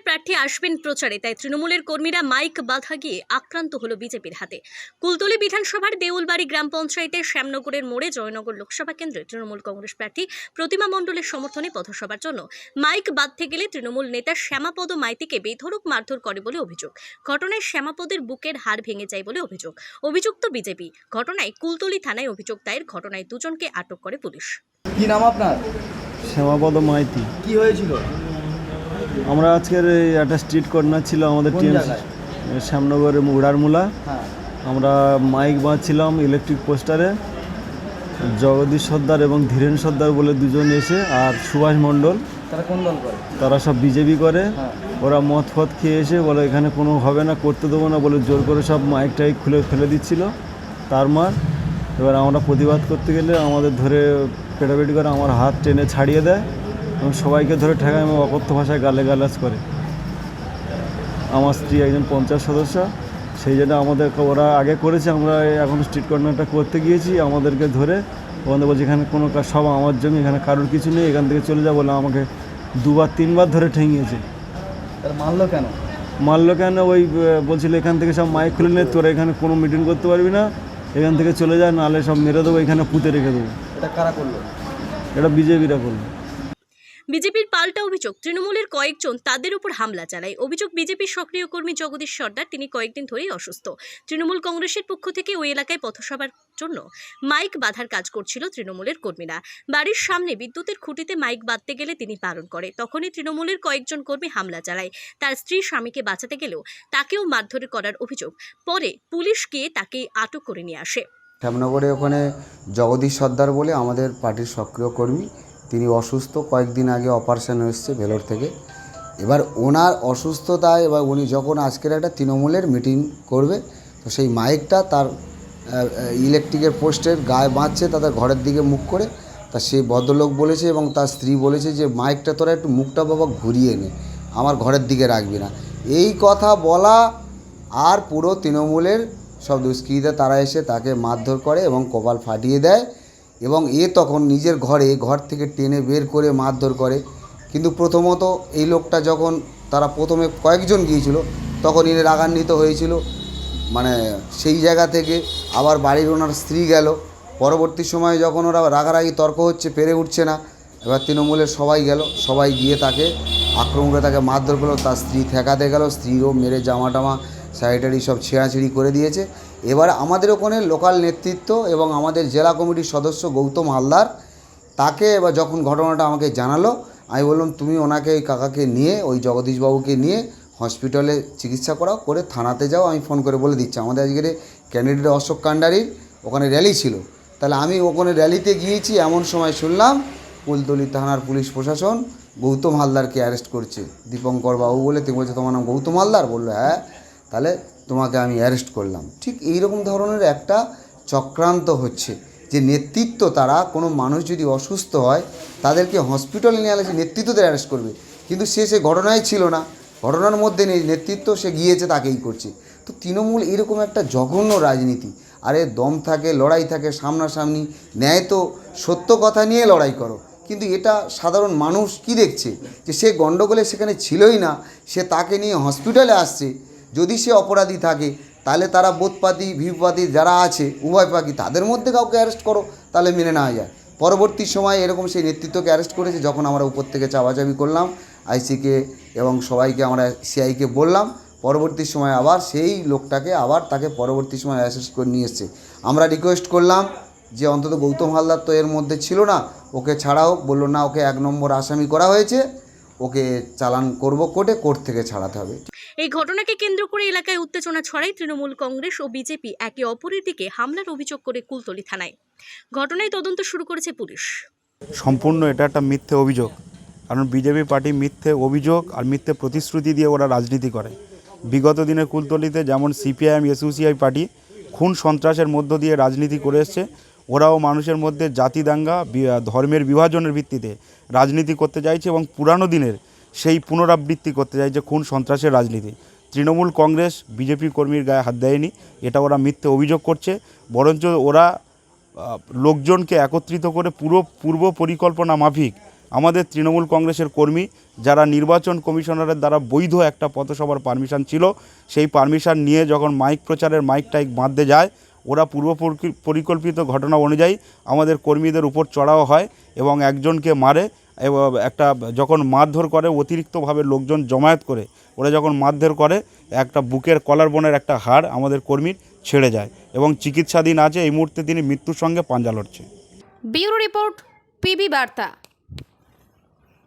তৃণমূলের প্রার্থী আসবেন প্রচারে, তাই তৃণমূলের কর্মীরা মাইক বাধা গিয়ে আক্রান্ত হলো বিজেপির হাতে। কুলতলি বিধানসভার দেউলবাড়ি গ্রাম পঞ্চায়েতের শ্যামনগরের মোড়ে জয়নগর লোকসভা কেন্দ্রে তৃণমূল কংগ্রেস প্রার্থী প্রতিমা মণ্ডলের সমর্থনে পথসভার জন্য মাইক বাঁধতে গেলে তৃণমূল নেতা শ্যামাপদ মাইতিকে বেধড়ক মারধর করে বলে অভিযোগ। ঘটনায় শ্যামাপদের বুকের হাড় ভেঙে যায় বলে অভিযোগ। অভিযুক্ত বিজেপি। ঘটনায় কুলতলি থানায় অভিযোগ দায়ের। ঘটনায় দুজনকে আটক করে পুলিশ। কি নাম আপনার? শ্যামাপদ মাইতি। কি হয়েছিল? আমরা আজকের একটা স্ট্রিট কর্নার ছিল আমাদের কোন টিএমসি জায়গায়? শ্যামনগরের উড়ারমূলা। হ্যাঁ, আমরা মাইক বাঁধছিলাম ইলেকট্রিক পোস্টারে। জগদীশ সর্দার এবং ধীরেন সর্দার বলে দুজন এসে, আর সুভাষ মণ্ডল, তারা কোন দল করে? তারা সব বিজেপি করে। হ্যাঁ, ওরা মদ ফদ খেয়ে এসে বলে এখানে কোনো হবে না, করতে দেবো না বলে জোর করে সব মাইক টাইক খুলে ফেলে দিচ্ছিল তার মার। এবার আমরা প্রতিবাদ করতে গেলে আমাদের ধরে পেটাপেটি করে আমার হাত টেনে ছাড়িয়ে দেয় এবং সবাইকে ধরে ঠেকায় এবং অকথ্য ভাষায় গালাজ করে। আমার স্ত্রী একজন পঞ্চায়েত সদস্য, সেই জন্য আমাদের ওরা আগে করেছে, আমরা এখন স্ট্রিট কর্নারটা করতে গিয়েছি, আমাদেরকে ধরে ওখানে বলছে এখানে কোনো কাজ, সব আমার জমি, এখানে কারোর কিছু নেই, এখান থেকে চলে যা বলে আমাকে দুবার তিনবার ধরে ঠেঙিয়েছে। তারা মারলো কেন? মারলো কেন? ওই বলছিল এখান থেকে সব মাইক খুলে নে, তোরা এখানে কোনো মিটিং করতে পারবি না, এখান থেকে চলে যায়, নাহলে সব মেরে দেবো, এখানে পুঁতে রেখে দেবো। এটা কারা করলো? এটা বিজেপিরা করলো। বিজেপির পাল্টা অভিযোগ, তৃণমূলের কয়েকজন তাদের উপর হামলা চালায়। অভিযোগ, বিজেপির সক্রিয় কর্মী জগদীশ সর্দার, তিনি কয়েকদিন ধরেই অসুস্থ। তৃণমূল কংগ্রেসের পক্ষ থেকে ওই এলাকায় পথসভার জন্য মাইক বাঁধার কাজ করছিল তৃণমূলের কর্মীরা। বাড়ির সামনে বিদ্যুতের খুঁটিতে মাইক বাঁধতে গেলে তিনি বারণ করে। তখনই তৃণমূলের কয়েকজন কর্মী হামলা চালায়। তার স্ত্রী স্বামীকে বাঁচাতে গেলেও তাকেও মারধর করার অভিযোগ। পরে পুলিশ গিয়ে তাকে আটক করে নিয়ে আসে। শ্যামনগরে ওখানে জগদীশ সর্দার বলে আমাদের পার্টির সক্রিয় কর্মী, তিনি অসুস্থ, কয়েকদিন আগে অপারেশন হয়েছে ভেলোর থেকে। এবার ওনার অসুস্থতায় এবার উনি যখন আজকের একটা তৃণমূলের মিটিং করবে, তো সেই মাইকটা তার ইলেকট্রিকের পোস্টের গায়ে বাঁধছে, তাদের ঘরের দিকে মুখ করে। তা সেই ভদ্রলোক বলেছে এবং তার স্ত্রী বলেছে যে মাইকটা তোরা একটু মুখটা বাবা ঘুরিয়ে নে, আমার ঘরের দিকে রাখবি না। এই কথা বলা, আর পুরো তৃণমূলের সব দুষ্কৃতীরা তারা এসে তাকে মারধর করে এবং কপাল ফাটিয়ে দেয়। এবং তখন নিজের ঘর থেকে টেনে বের করে মারধর করে। কিন্তু প্রথমত এই লোকটা যখন তারা প্রথমে কয়েকজন গিয়েছিল, তখন ইনি রাগান্বিত হয়েছিল, মানে সেই জায়গা থেকে আবার বাড়ির ওনার স্ত্রী গেল। পরবর্তী সময়ে যখন ওরা রাগারাগি তর্ক হচ্ছে, পেরে উঠছে না, এবার তৃণমূলের সবাই গেল, সবাই গিয়ে তাকে আক্রমণ করে তাকে মারধর করলো। তার স্ত্রী ঠেকাতে গেল, স্ত্রীরও মেরে জামা টামা স্যানিটারি সব ছেঁড়াছিঁড়ি করে দিয়েছে। এবার আমাদের ওখানে লোকাল নেতৃত্ব এবং আমাদের জেলা কমিটির সদস্য গৌতম হালদার, তাকে এবার যখন ঘটনাটা আমাকে জানালো, আমি বললাম তুমি ওনাকে, ওই কাকাকে নিয়ে, ওই জগদীশবাবুকে নিয়ে হসপিটালে চিকিৎসা করাও, করে থানাতে যাও, আমি ফোন করে বলে দিচ্ছি। আমাদের আজকের ক্যান্ডিডেট অশোক কান্ডারির ওখানে র্যালি ছিল, তাহলে আমি ওখানে র্যালিতে গিয়েছি, এমন সময় শুনলাম কুলতলি থানার পুলিশ প্রশাসন গৌতম হালদারকে অ্যারেস্ট করছে। দীপঙ্কর বাবু বলে, তুমি বলছে তোমার নাম গৌতম হালদার? বললো হ্যাঁ, তাহলে তোমাকে আমি অ্যারেস্ট করলাম। ঠিক এইরকম ধরনের একটা চক্রান্ত হচ্ছে, যে নেতৃত্ব, তারা কোনো মানুষ যদি অসুস্থ হয় তাদেরকে হসপিটালে নিয়ে আসলে নেতৃত্বদের অ্যারেস্ট করবে, কিন্তু সে ঘটনায় ছিল না, ঘটনার মধ্যে নেই, নেতৃত্ব সে গিয়েছে তাকেই করছে। তো তৃণমূল এরকম একটা জঘন্য রাজনীতি। আরে দম থাকে, লড়াই থাকে, সামনাসামনি ন্যায় তো সত্য কথা নিয়ে লড়াই করো। কিন্তু এটা সাধারণ মানুষ কি দেখছে, যে সে গণ্ডগোলে সেখানে ছিলই না, সে তাকে নিয়ে হসপিটালে আসছে। যদি সে অপরাধী থাকে, তাহলে তারা বোধপাতি ভিউপাতি যারা আছে উভয় পাখি, তাদের মধ্যে কাউকে অ্যারেস্ট করো, তাহলে মেনে নেওয়া যায়। পরবর্তী সময়ে এরকম সেই নেতৃত্বকে অ্যারেস্ট করেছে। যখন আমরা উপর থেকে চাপাচাপি করলাম, আইসিকে এবং সবাইকে, আমরা সিআইকে বললাম, পরবর্তী সময় আবার সেই লোকটাকে আবার তাকে পরবর্তী সময় অ্যারেস্ট করে নিয়ে এসছে। আমরা রিকোয়েস্ট করলাম যে অন্তত গৌতম হালদার তো এর মধ্যে ছিল না, ওকে ছাড়া হোক। বললো না, ওকে 1 নম্বর আসামি করা হয়েছে, ওকে চালান করব কোর্টে, কোর্ট থেকে ছাড়াতে হবে। এই ঘটনাকে কেন্দ্র করে এলাকায় উত্তেজনা ছড়ায়। তৃণমূল কংগ্রেস ও বিজেপি একে অপরের দিকে হামলার অভিযোগ করে কুলতলি থানায়। ঘটনায় তদন্ত শুরু করেছে পুলিশ। সম্পূর্ণ এটা একটা মিথ্যে অভিযোগ, কারণ বিজেপি পার্টি মিথ্যে অভিযোগ আর মিথ্যে প্রতিশ্রুতি দিয়ে ওরা রাজনীতি করে। বিগত দিনে কুলতলিতে যেমন সিপিআইএম এসইউসিআই পার্টি খুন সন্ত্রাসের মধ্য দিয়ে রাজনীতি করে এসছে, ওরাও মানুষের মধ্যে জাতি দাঙ্গা, ধর্মের বিভাজনের ভিত্তিতে রাজনীতি করতে চাইছে এবং পুরানো দিনের সেই পুনরাবৃত্তি করতে চাইছে, খুন সন্ত্রাসের রাজনীতি। তৃণমূল কংগ্রেস বিজেপি কর্মীর গায়ে হাত দেয়নি, এটা ওরা মিথ্যে অভিযোগ করছে। বরঞ্চ ওরা লোকজনকে একত্রিত করে পুরো পূর্ব পরিকল্পনা মাফিক আমাদের তৃণমূল কংগ্রেসের কর্মী যারা নির্বাচন কমিশনারের দ্বারা বৈধ একটা পথসভার পারমিশন ছিল, সেই পারমিশন নিয়ে যখন মাইক প্রচারের মাইক টাইক বাঁধতে যায়, ওরা পূর্ব পরিকল্পিত ঘটনা অনুযায়ী আমাদের কর্মীদের উপর চড়াও হয় এবং একজনকে মারে। এবং একটা যখন মারধর করে, অতিরিক্তভাবে লোকজন জমায়েত করে ওরা যখন মারধর করে, একটা বুকের কলার বোনের একটা হাড় আমাদের কর্মীর ছেড়ে যায় এবং চিকিৎসাধীন আছে। এই মুহূর্তে তিনি মৃত্যুর সঙ্গে পাঞ্জা লড়ছে। ব্যুরো রিপোর্ট, পিবি বার্তা।